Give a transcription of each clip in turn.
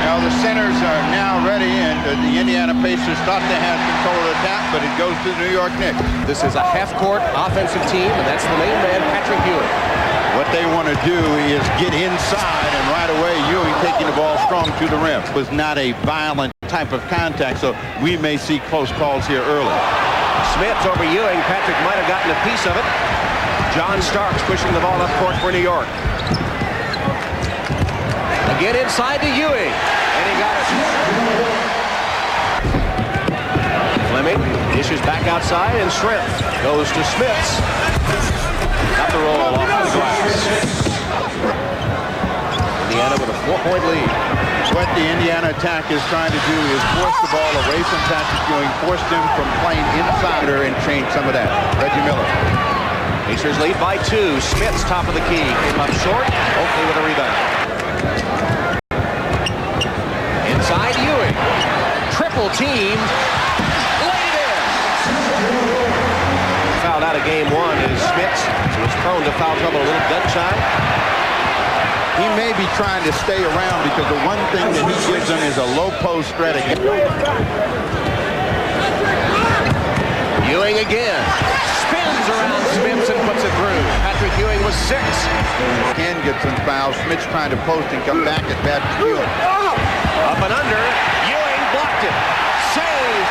Now the centers are now ready, and the Indiana Pacers thought they had control of the attack, but it goes to the New York Knicks. This is a half-court offensive team, and that's the main man, Patrick Ewing. What they want to do is get inside, and right away Ewing taking the ball strong to the rim. It was not a violent type of contact, so we may see close calls here early. Smits over Ewing. Patrick might have gotten a piece of it. John Starks pushing the ball up court for New York. Again inside to Ewing, and he got it. Fleming dishes back outside, and Shrimp goes to Smits. Got the roll off the glass. Indiana with a 4-point lead. What the Indiana attack is trying to do is force the ball away from Patrick Ewing, force them from playing inside and change some of that. Reggie Miller. Pacers lead by 2. Smits top of the key. Came up short. Oakley with a rebound. Inside Ewing. Triple team. Laid it in. Fouled out of game 1 is Smits, who was prone to foul trouble, a little gun shy. He may be trying to stay around because the one thing that he gives them is a low post threat again. Ewing again. Spins around Smits and puts it through. Patrick Ewing was 6. Can get some fouls. Smits trying to post and come back at Patrick Ewing. Up and under. Ewing blocked it. Saved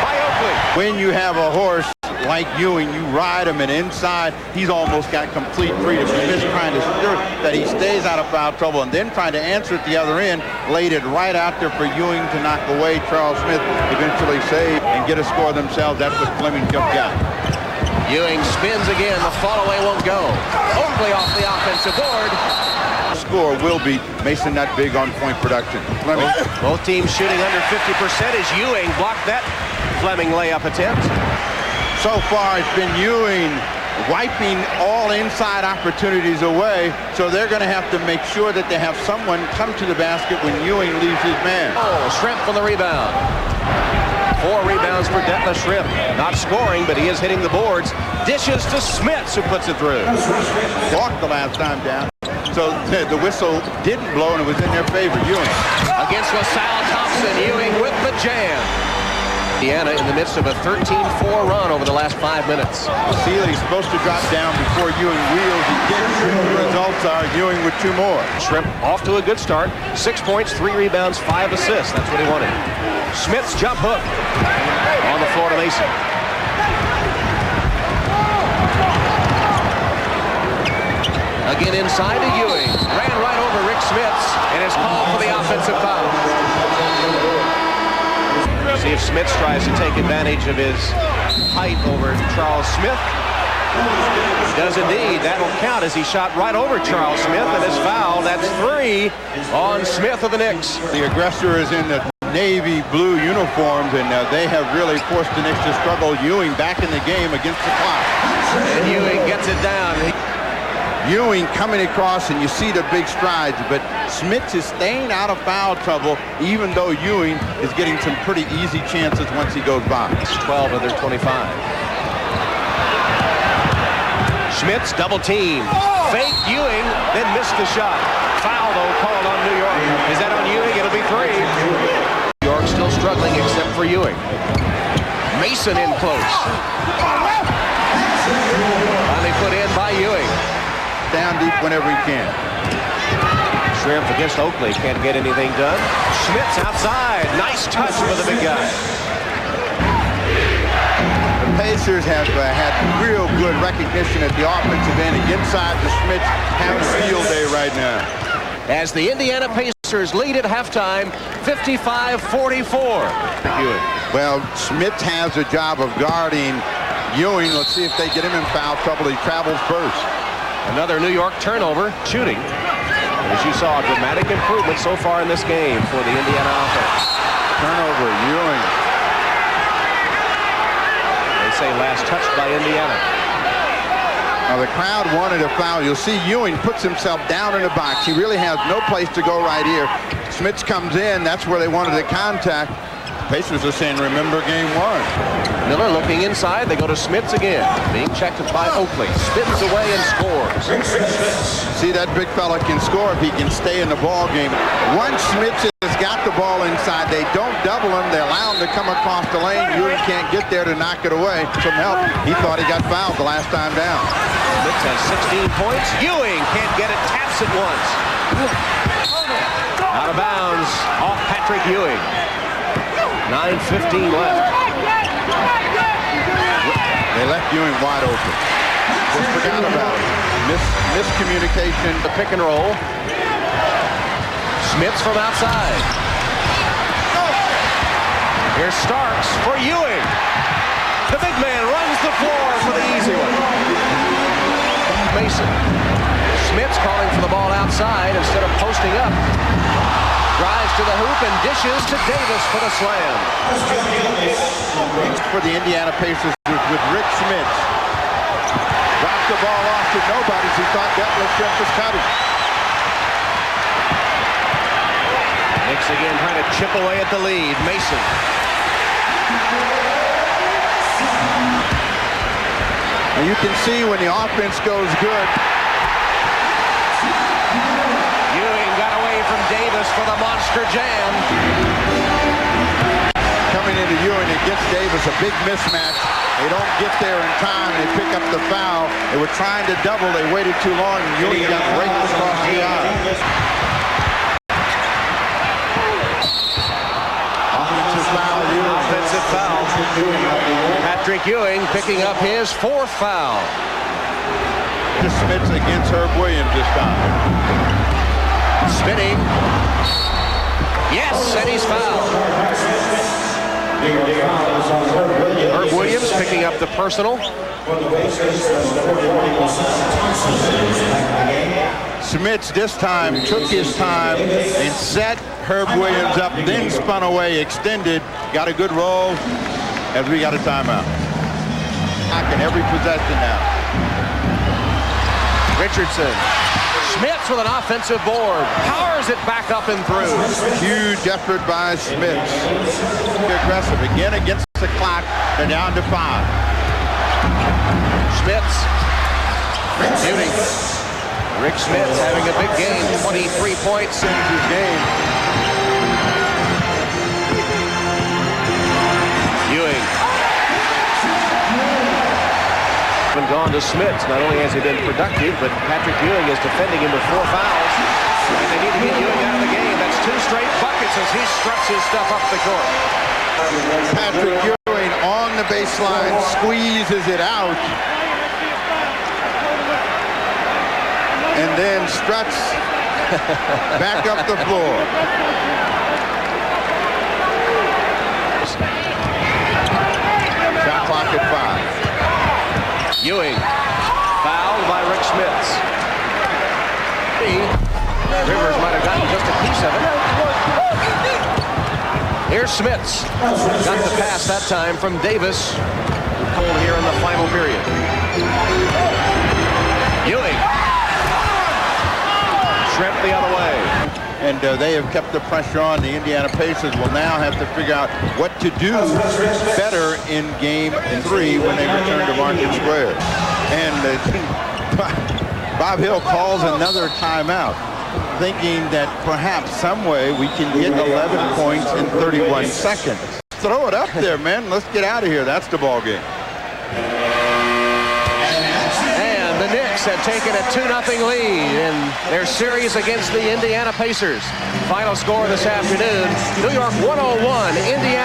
by Oakley. When you have a horse like Ewing, you ride him, and inside he's almost got complete freedom. Smits trying to ensure that he stays out of foul trouble, and then trying to answer at the other end, laid it right out there for Ewing to knock away. Charles Smith eventually save and get a score themselves. That's what Fleming just got. Ewing spins again. The fall away won't go. Oakley off the offensive board. Score will be Mason not big on point production. Fleming. Both teams shooting under 50% as Ewing blocked that Fleming layup attempt. So far, it's been Ewing wiping all inside opportunities away, so they're going to have to make sure that they have someone come to the basket when Ewing leaves his man. Oh, Shrimp for the rebound. 4 rebounds for Detlef Shrimp. Not scoring, but he is hitting the boards. Dishes to Smits, who puts it through. Walked the last time down, so the whistle didn't blow, and it was in their favor. Ewing. Against LaSalle Thompson, Ewing with the jam. Indiana in the midst of a 13-4 run over the last 5 minutes. Sealy's supposed to drop down before Ewing wheels. He didn't. The results are Ewing with 2 more. Shrimp off to a good start. 6 points, 3 rebounds, 5 assists. That's what he wanted. Smits jump hook on the floor to Mason. Again inside to Ewing. Ran right over Rick Smits and is called for the offensive foul. See if Smits tries to take advantage of his height over Charles Smith. He does indeed. That'll count as he shot right over Charles Smith and is fouled. That's 3 on Smith of the Knicks. The aggressor is in the navy blue uniforms, and they have really forced the Knicks to struggle. Ewing back in the game against the clock. And Ewing gets it down. Ewing coming across, and you see the big strides, but Smits is staying out of foul trouble, even though Ewing is getting some pretty easy chances once he goes by. 12 of their 25. Smits double team. Fake Ewing, then missed the shot. Foul, though, called on New York. Is that on Ewing? It'll be 3. New York still struggling except for Ewing. Mason in close. Finally put in by Ewing. Down deep whenever he can. Shrimp against Oakley, can't get anything done. Smits outside, nice touch for the big guy. The Pacers have had real good recognition at the offensive end. Inside the Smits having a field day right now. As the Indiana Pacers lead at halftime, 55-44. Well, Smits has a job of guarding Ewing. Let's see if they get him in foul trouble. He travels first. Another New York turnover, shooting. As you saw, a dramatic improvement so far in this game for the Indiana offense. Turnover, Ewing. They say last touched by Indiana. Now the crowd wanted a foul. You'll see Ewing puts himself down in the box. He really has no place to go right here. Smits comes in. That's where they wanted the contact. Pacers are saying, remember game 1. Miller looking inside. They go to Smits again. Being checked by Oakley. Spins away and scores. See, that big fella can score if he can stay in the ball game. Once Smits has got the ball inside, they don't double him. They allow him to come across the lane. Ewing can't get there to knock it away. Some help. He thought he got fouled the last time down. Smits has 16 points. Ewing can't get it. Taps it once. Out of bounds. Off Patrick Ewing. 9:15 left. They left Ewing wide open. Just forgot about it. Miscommunication. The pick and roll. Smits from outside. Here's Starks for Ewing. The big man runs the floor for the easy one. Mason. Smits calling for the ball outside instead of posting up. Drives to the hoop and dishes to Davis for the slam. For the Indiana Pacers with Rick Smits. Dropped the ball off to nobody. He thought Detlef was cutting. Knicks again trying to chip away at the lead. Mason. And you can see when the offense goes good. Ewing got away from Davis for the monster jam. Coming into Ewing against Davis, a big mismatch. They don't get there in time. They pick up the foul. They were trying to double. They waited too long, and Ewing got raked across the eye. Offensive foul. Patrick Ewing picking up his 4th foul. Smits against Herb Williams this time. Spinning. Yes, and he's fouled. Herb Williams picking up the personal. Smits this time took his time and set Herb Williams up, then spun away, extended, got a good roll as we got a timeout. Back in every possession now. Richardson. Smits with an offensive board. Powers it back up and through. Huge effort by Smits. Aggressive again against the clock. They're down to 5. Smits. Shooting. Rick Smits having a big game. 23 points in his game. Ewing. Been gone to Smits. Not only has he been productive, but Patrick Ewing is defending him with 4 fouls. And they need to get Ewing out of the game. That's 2 straight buckets as he struts his stuff up the court. Patrick Ewing on the baseline, squeezes it out. And then struts back up the floor. Shot clock at 5. Ewing, fouled by Rick Smits. Rivers might have gotten just a piece of it. Here's Smits. Got the pass that time from Davis. Pulled here in the final period. Ewing. Shrimp the other way. And they have kept the pressure on. The Indiana Pacers will now have to figure out what to do better in game 3 when they return to Market Square. And Bob Hill calls another timeout, thinking that perhaps some way we can get 11 points in 31 seconds. Throw it up there, man. Let's get out of here. That's the ball game. The Knicks have taken a 2-0 lead in their series against the Indiana Pacers. Final score this afternoon, New York 101, Indiana